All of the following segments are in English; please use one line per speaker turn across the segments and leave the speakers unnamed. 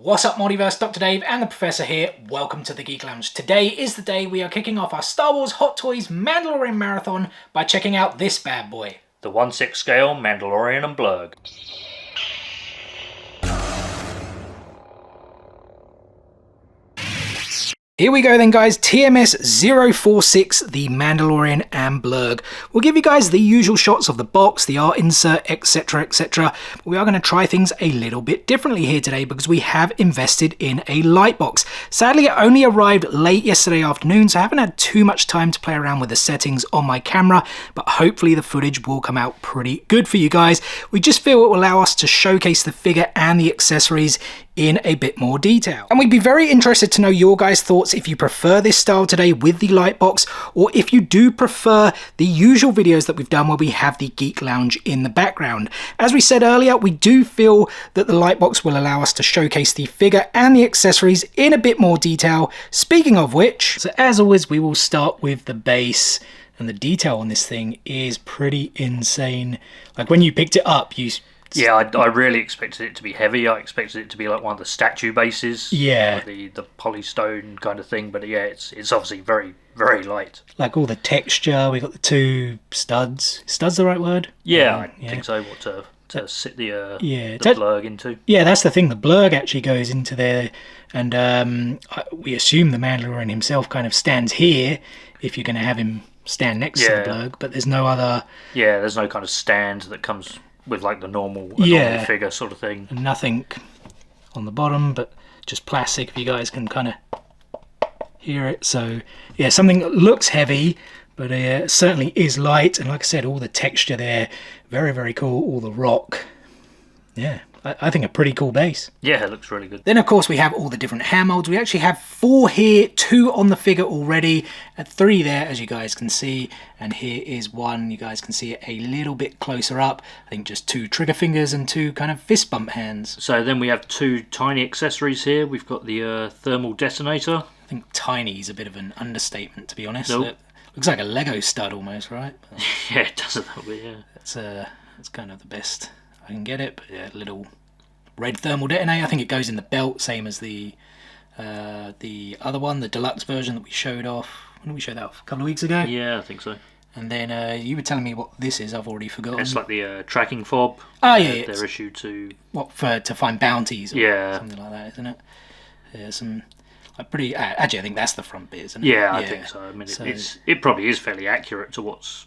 What's up, Multiverse? Dr. Dave and the Professor here. Welcome to the Geek Lounge. Today is the day we are kicking off our Star Wars Hot Toys Mandalorian Marathon by checking out this bad boy.
The 1/6 Scale Mandalorian and Blurrg.
Here we go then, guys. TMS 046, the Mandalorian and Blurrg. We'll give you guys the usual shots of the box, the art insert, etc, etc. But we are going to try things a little bit differently here today because we have invested in a light box. Sadly, it only arrived late yesterday afternoon, so I haven't had too much time to play around with the settings on my camera, but hopefully the footage will come out pretty good for you guys. We just feel it will allow us to showcase the figure and the accessories in a bit more detail. And we'd be very interested to know your guys' thoughts if you prefer this style today with the light box, or if you do prefer the usual videos that we've done where we have the Geek Lounge in the background. As we said earlier, we do feel that the light box will allow us to showcase the figure and the accessories in a bit more detail. Speaking of which, so as always, we will start with the base, and the detail on this thing is pretty insane. Like when you picked it up,
Yeah, I really expected it to be heavy. I expected it to be like one of the statue bases.
Yeah.
Like the polystone kind of thing. But yeah, it's obviously very, very light.
Like all the texture, we got the two studs. Is studs the right word?
Yeah, I think so. What to sit the Blurrg into.
Yeah, that's the thing. The Blurrg actually goes into there. And we assume the Mandalorian himself kind of stands here if you're going to have him stand next to the Blurrg. But there's no other...
Yeah, there's no kind of stand that comes with like the normal figure sort of thing.
And nothing on the bottom, but just plastic, if you guys can kind of hear it. So yeah, something that looks heavy, but certainly is light. And like I said, all the texture there, very, very cool. All the rock. Yeah, I think a pretty cool base.
Yeah, it looks really good.
Then, of course, we have all the different hand molds. We actually have 4 here, 2 on the figure already, and 3 there, as you guys can see. And here is 1. You guys can see it a little bit closer up. I think just 2 trigger fingers and 2 kind of fist bump hands.
So then we have 2 tiny accessories here. We've got the thermal detonator.
I think tiny is a bit of an understatement, to be honest.
Nope.
It looks like a Lego stud almost, right? But
yeah, it does a little bit, yeah.
That's kind of the best I can get it, but yeah, little red thermal detonator. I think it goes in the belt, same as the other one, the deluxe version that we showed off. When did we show that off? A couple of weeks ago?
Yeah, I think so.
And then you were telling me what this is. I've already forgotten.
It's like the tracking fob.
Oh yeah,
they're issued to
to find bounties. Or
yeah,
something like that, isn't it? Yeah, some pretty. Actually, I think that's the front bit, isn't it?
Yeah, I think so. I mean, it probably is fairly accurate to what's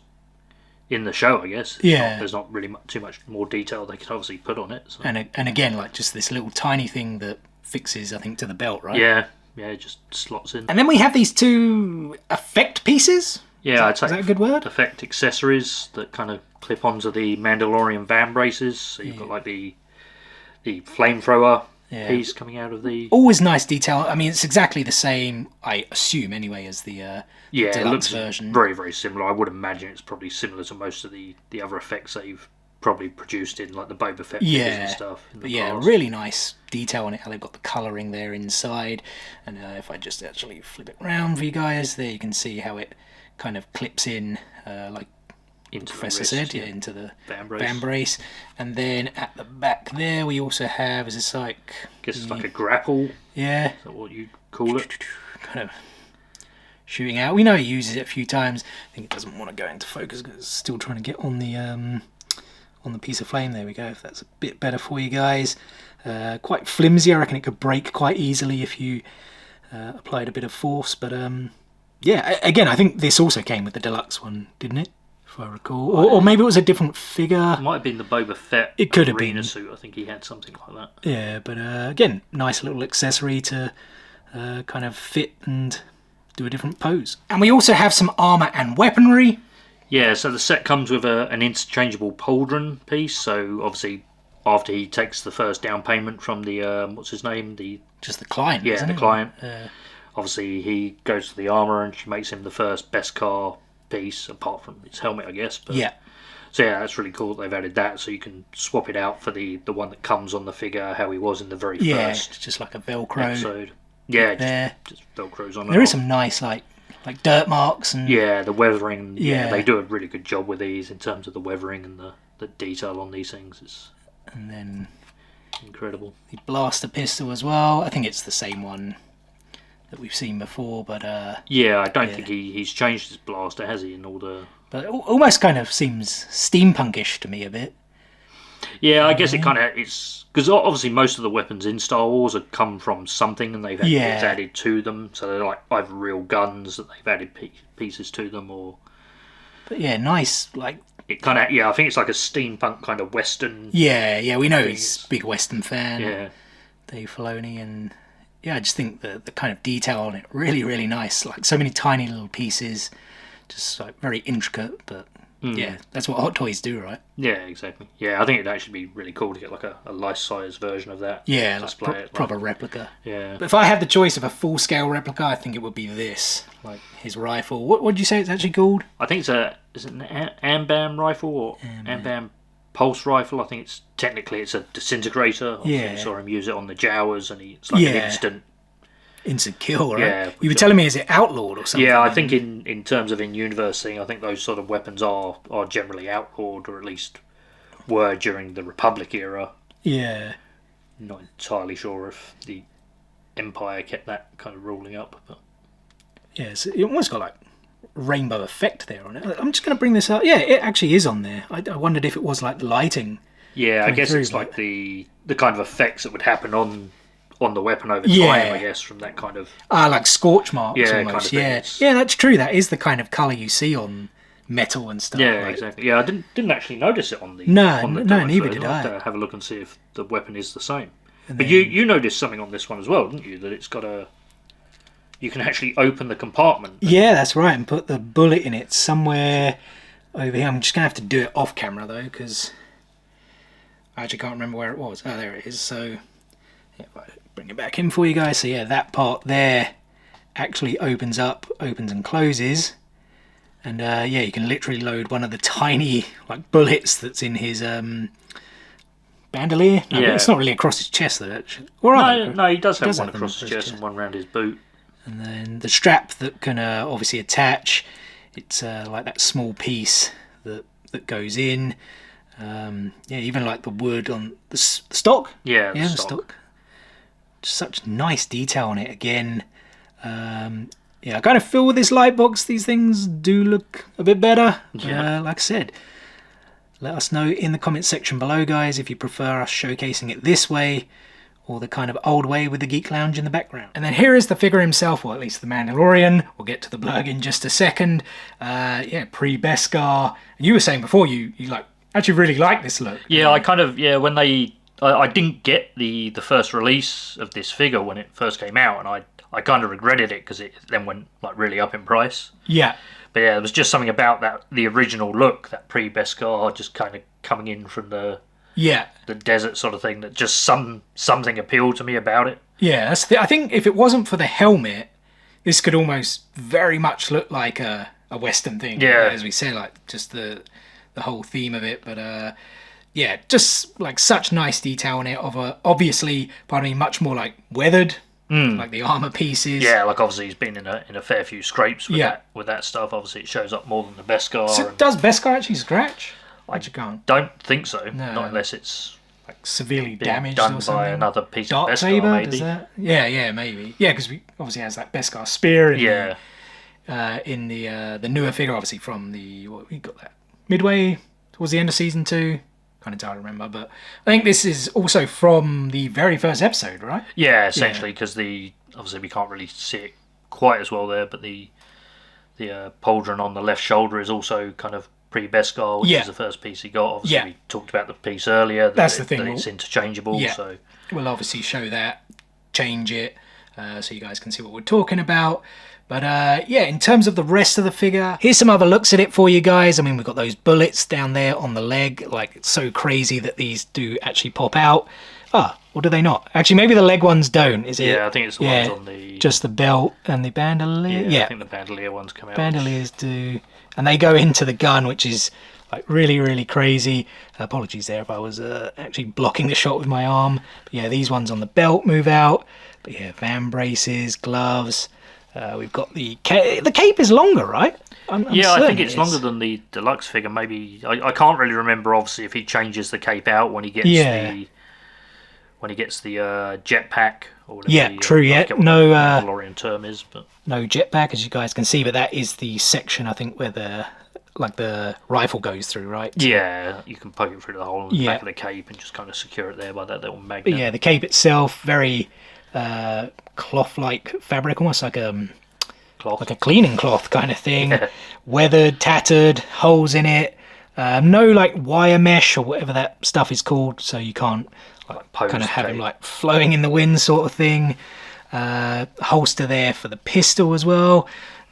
in the show, I guess. There's not really too much more detail they could obviously put on it. So.
And again, like just this little tiny thing that fixes, I think, to the belt, right?
Yeah, it just slots in.
And then we have these 2 effect pieces.
Yeah,
is that a good word?
Effect accessories that kind of clip onto the Mandalorian van braces. So you've got like the flamethrower piece coming out of the...
Always nice detail. I mean, it's exactly the same, I assume, anyway, as the
deluxe
it looks
version. Very, very similar. I would imagine it's probably similar to most of the other effects they've probably produced in like the Boba Fett figures and stuff.
But really nice detail on it, how they've got the colouring there inside. And if I just actually flip it around for you guys, there you can see how it kind of clips in, like into the Professor said, into the van brace. And then at the back there, we also have, is this like...
I guess it's like a grapple.
Yeah.
Is that what you call it?
Kind of shooting out. We know he uses it a few times. I think it doesn't want to go into focus because it's still trying to get on the piece of flame. There we go, if that's a bit better for you guys. Quite flimsy. I reckon it could break quite easily if you applied a bit of force. But yeah, again, I think this also came with the deluxe one, didn't it? If I recall. Or maybe it was a different figure.
It might have been the Boba Fett
it could have
arena
been.
suit. I think he had something like that.
Yeah, but again, nice little accessory to kind of fit and do a different pose. And we also have some armour and weaponry.
Yeah, so the set comes with an interchangeable pauldron piece. So obviously, after he takes the first down payment from the what's his name,
just the client.
Yeah, the client. Obviously, he goes to the armour and she makes him the first Beskar piece, apart from his helmet, I guess. But,
yeah.
So yeah, that's really cool that they've added that, so you can swap it out for the one that comes on the figure, how he was in the very first.
It's just like a Velcro
episode. Yeah, just Velcro's on.
There is some nice like dirt marks and
the weathering. Yeah, they do a really good job with these in terms of the weathering and the detail on these things.
And then
Incredible.
The blaster pistol as well. I think it's the same one that we've seen before, but
yeah, I don't think he's changed his blaster, has he? In all the,
but it almost kind of seems steampunkish to me a bit.
Yeah, I guess it's because obviously most of the weapons in Star Wars have come from something, and they've had bits added to them. So they're like either real guns that they've added pieces to them, or.
But yeah, nice. Like
it kind of I think it's like a steampunk kind of western.
Yeah, we know he's a big western fan.
Yeah,
Dave Filoni, and yeah, I just think the kind of detail on it really, really nice. Like so many tiny little pieces, just like very intricate, but. Yeah, that's what Hot Toys do, right?
Yeah, exactly. Yeah, I think it'd actually be really cool to get like a life-size version of that.
Yeah, like proper replica.
Yeah.
But if I had the choice of a full-scale replica, I think it would be this, like his rifle. What would you say it's actually called?
I think is it an AMBAM rifle or AMBAM pulse rifle? I think it's technically a disintegrator. I saw him use it on the Jawas, and it's like an
instant kill, right?
Yeah,
you were telling me, is it outlawed or something?
Yeah, I think in terms of in-universe thing, I think those sort of weapons are generally outlawed, or at least were during the Republic era.
Yeah.
Not entirely sure if the Empire kept that kind of ruling up. But.
Yeah, so it almost got like rainbow effect there on it. I'm just going to bring this up. Yeah, it actually is on there. I wondered if it was like the lighting.
Yeah, I guess it's like the kind of effects that would happen on the weapon over time, I guess, from that kind of...
like scorch marks almost.
Kind of
yeah, that's true. That is the kind of colour you see on metal and stuff.
Yeah, exactly. Yeah, I didn't actually notice it on the...
No, neither did I.
I'll have to have a look and see if the weapon is the same. But you noticed something on this one as well, didn't you? That it's got a... You can actually open the compartment.
Yeah, that's right, and put the bullet in it somewhere over here. I'm just going to have to do it off camera, though, because I actually can't remember where it was. Oh, there it is. So... if I bring it back in for you guys. So yeah, that part there actually opens and closes, and yeah, you can literally load one of the tiny like bullets that's in his bandolier. No, it's not really across his chest though. Actually,
no, he does have one across his chest and one around his boot.
And then the strap that can obviously attach. It's like that small piece that goes in. Yeah, even like the wood on the stock.
Yeah, the stock.
Such nice detail on it again. Yeah, I kind of feel with this light box these things do look a bit better.
Yeah.
Like I said, let us know in the comments section below, guys, if you prefer us showcasing it this way or the kind of old way with the Geek Lounge in the background. And then here is the figure himself, or at least the Mandalorian. We'll get to the Blurrg in just a second. Yeah, pre-Beskar. You were saying before you like actually really like this look.
Yeah, I kind of when they. I didn't get the first release of this figure when it first came out, and I kind of regretted it because it then went like really up in price.
Yeah.
But yeah, there was just something about the original look, that pre-Beskar just kind of coming in from the desert sort of thing, that just something appealed to me about it.
Yeah, I think if it wasn't for the helmet, this could almost very much look like a Western thing.
Yeah.
As we say, like just the whole theme of it, but yeah, just like such nice detail in it of obviously, pardon me, much more like weathered, like the armor pieces.
Yeah, like obviously he's been in a fair few scrapes with that stuff. Obviously it shows up more than the Beskar.
So does Beskar actually scratch? I can't.
Don't think so. No. Not unless it's
like severely damaged
done
or something.
by another piece
Dark
of Beskar,
Saber,
maybe.
Does that? Yeah, maybe. Yeah, because we obviously has that Beskar spear. In the newer figure, obviously from we got that midway towards the end of season 2. Kind of tired to remember, but I think this is also from the very first episode, right?
Yeah, essentially, because obviously we can't really see it quite as well there, but the pauldron on the left shoulder is also kind of pre-Beskar, which is the first piece he got. Obviously, we talked about the piece earlier.
That's the thing.
That it's interchangeable.
Yeah.
So
we'll obviously show that, change it, so you guys can see what we're talking about. But yeah, in terms of the rest of the figure, here's some other looks at it for you guys. I mean, we've got those bullets down there on the leg. Like, it's so crazy that these do actually pop out. Or do they not? Actually, maybe the leg ones don't. Is it?
Yeah, I think it's the ones on the...
just the belt and the bandolier.
Yeah, I think the bandolier ones come out.
Bandoliers do. And they go into the gun, which is like really, really crazy. Apologies there if I was actually blocking the shot with my arm. But yeah, these ones on the belt move out. But yeah, van braces, gloves... we've got the cape is longer, right? I'm
I think it's longer than the deluxe figure. Maybe I can't really remember. Obviously, if he changes the cape out when he gets when he gets the jetpack or whatever.
Yeah, true. Yeah, no
Mandalorian term is, but
no jetpack, as you guys can see. But that is the section I think where the rifle goes through, right?
Yeah, you can poke it through the hole in the back of the cape and just kind of secure it there by that little magnet.
But yeah, the cape itself, very cloth-like fabric, almost like a cleaning cloth kind of thing. Yeah. Weathered, tattered, holes in it. No like wire mesh or whatever that stuff is called, so you can't kind of have him like flowing in the wind sort of thing. Holster there for the pistol as well.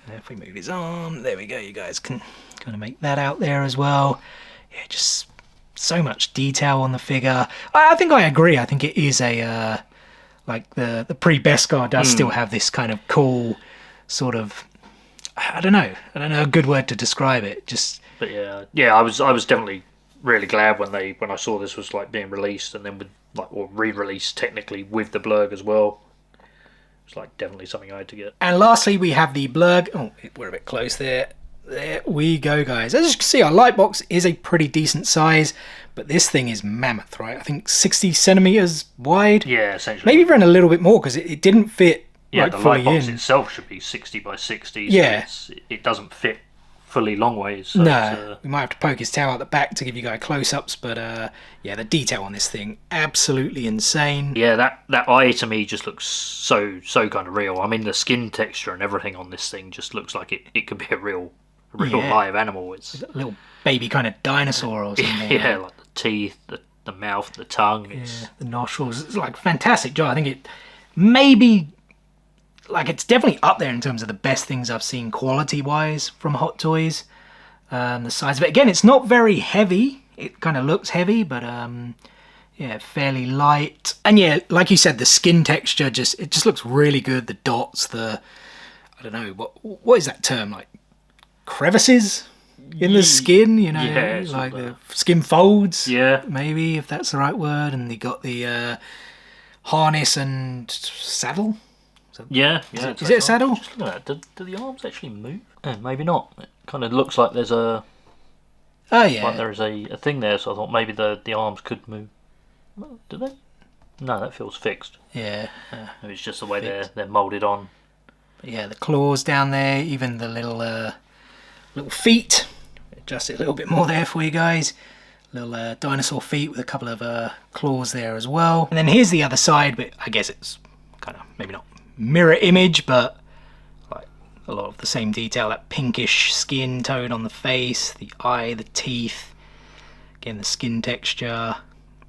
And if we move his arm, there we go. You guys can kind of make that out there as well. Yeah, just so much detail on the figure. I think I agree. I think it is a like the pre-Beskar does still have this kind of cool sort of, I don't know a good word to describe it.
But yeah, I was definitely really glad when I saw this was like being released and then or re-released technically with the Blurrg as well. It's like definitely something I had to get.
And lastly, we have the Blurrg. Oh, we're a bit close there. There we go, guys. As you can see, our light box is a pretty decent size, but this thing is mammoth, right? I think 60 centimeters wide.
Yeah, essentially.
Maybe even a little bit more because it didn't fit.
Yeah, the light box itself should be 60 by 60. So
yeah,
it doesn't fit fully long ways. So
no, we might have to poke his tail out the back to give you guys close-ups, but yeah, the detail on this thing, absolutely insane.
Yeah, that eye to me just looks so kind of real. I mean, the skin texture and everything on this thing just looks like it could be a real live animal. It's
a little baby kind of dinosaur or something.
Yeah, like the teeth, the mouth, the tongue.
The nostrils. It's like fantastic job. I think it maybe, like, it's definitely up there in terms of the best things I've seen quality-wise from Hot Toys. The size of it. Again, it's not very heavy. It kind of looks heavy, but yeah, fairly light. And yeah, like you said, the skin texture just looks really good. The dots, I don't know, what is that term, like crevices in the skin, you know,
yeah,
like the skin folds,
yeah,
maybe, if that's the right word. And they got the harness and saddle.
Yeah.
Is it a saddle?
Just look at that. Do the arms actually move? Maybe not. It kind of looks like there's a.
Oh yeah.
Like there's a thing there, so I thought maybe the arms could move. Do they? No, that feels fixed.
Yeah.
Maybe it's just the way they're moulded on.
But yeah, the claws down there, even the little feet. Adjust it a little bit more there for you guys. Little dinosaur feet with a couple of claws there as well. And then here's the other side, but I guess it's kind of maybe not mirror image, but like a lot of the same detail. That pinkish skin tone on the face, the eye, the teeth. Again, the skin texture,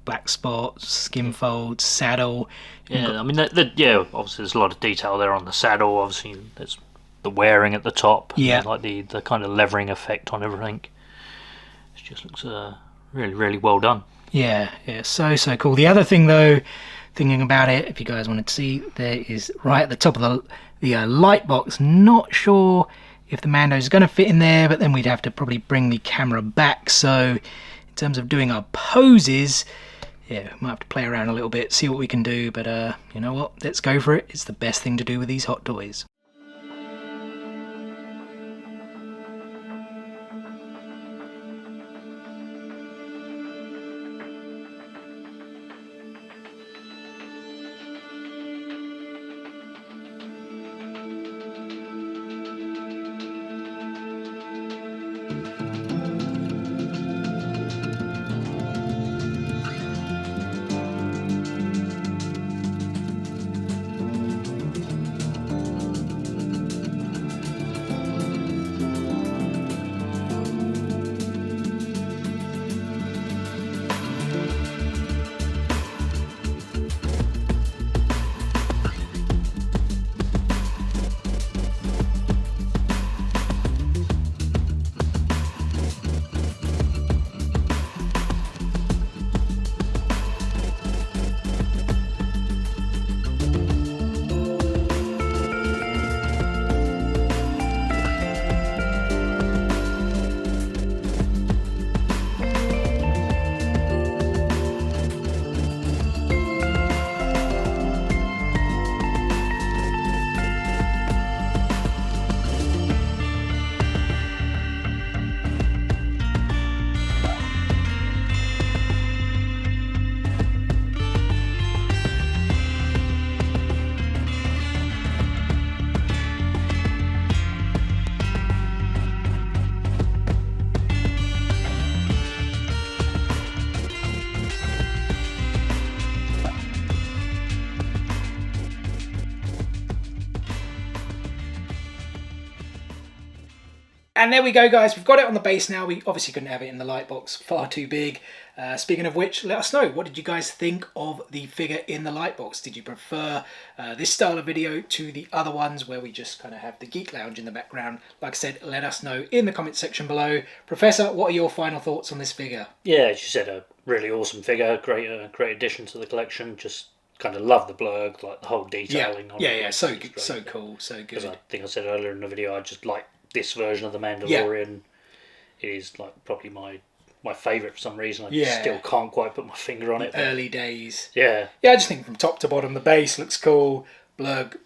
black spots, skin folds, saddle.
Yeah, I mean, yeah, obviously there's a lot of detail there on the saddle. Obviously, there's the wearing at the top.
Yeah.
Like the kind of levering effect on everything. It just looks really, really well done.
Yeah, so cool. The other thing, though, thinking about it, if you guys wanted to see, there is right at the top of the light box. Not sure if the Mando is going to fit in there, but then we'd have to probably bring the camera back. So in terms of doing our poses, yeah, we might have to play around a little bit, see what we can do. But you know what? Let's go for it. It's the best thing to do with these Hot Toys. And there we go, guys. We've got it on the base now. We obviously couldn't have it in the light box. Far too big. Speaking of which, let us know. What did you guys think of the figure in the light box? Did you prefer this style of video to the other ones where we just kind of have the Geek Lounge in the background? Like I said, let us know in the comment section below. Professor, what are your final thoughts on this figure?
Yeah, as you said, a really awesome figure. Great addition to the collection. Just kind of love the blurg, like the whole detailing on it.
Yeah, so good, so cool, so good.
Because I think I said earlier in the video, I just like this version of the Mandalorian. It is like probably my favourite for some reason. I still can't quite put my finger on it.
Early days.
Yeah.
Yeah, I just think from top to bottom, the base looks cool. Blurg,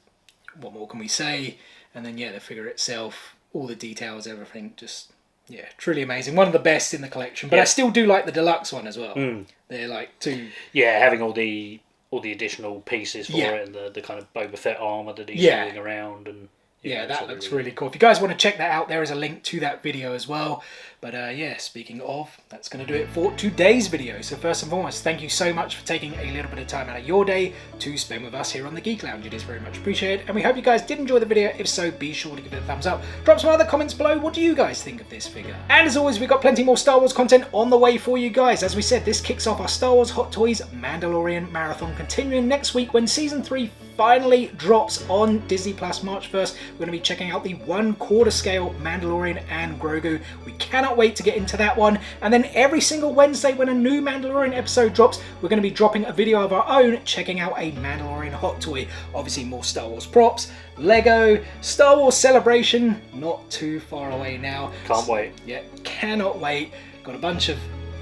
what more can we say? And then, yeah, the figure itself, all the details, everything, just, yeah, truly amazing. One of the best in the collection. But I still do like the deluxe one as well. They're like two...
Yeah, having all the additional pieces for it and the kind of Boba Fett armour that he's moving around and...
Yeah, that looks really cool. If you guys want to check that out, there is a link to that video as well. But yeah, speaking of, that's going to do it for today's video. So first and foremost, thank you so much for taking a little bit of time out of your day to spend with us here on the Geek Lounge. It is very much appreciated. And we hope you guys did enjoy the video. If so, be sure to give it a thumbs up. Drop some other comments below. What do you guys think of this figure? And as always, we've got plenty more Star Wars content on the way for you guys. As we said, this kicks off our Star Wars Hot Toys Mandalorian Marathon, continuing next week when Season 3 finally drops on Disney Plus March 1st. We're going to be checking out the 1/4 scale Mandalorian and Grogu. We cannot wait to get into that one. And then every single Wednesday when a new Mandalorian episode drops, we're going to be dropping a video of our own checking out a Mandalorian hot toy. Obviously more Star Wars props, Lego, Star Wars Celebration, not too far away now.
Can't wait.
Yeah, cannot wait. Got a bunch of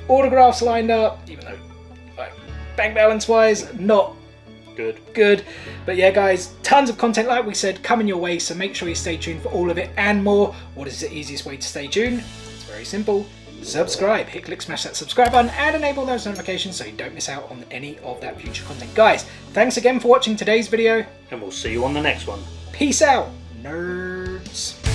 autographs lined up, even though like, bank balance wise, not good. But yeah, guys, tons of content, like we said, coming your way, so make sure you stay tuned for all of it and more. What is the easiest way to stay tuned? It's very simple. Subscribe. Hit click, smash that subscribe button and enable those notifications so you don't miss out on any of that future content. Guys, thanks again for watching today's video.
And we'll see you on the next one.
Peace out, nerds.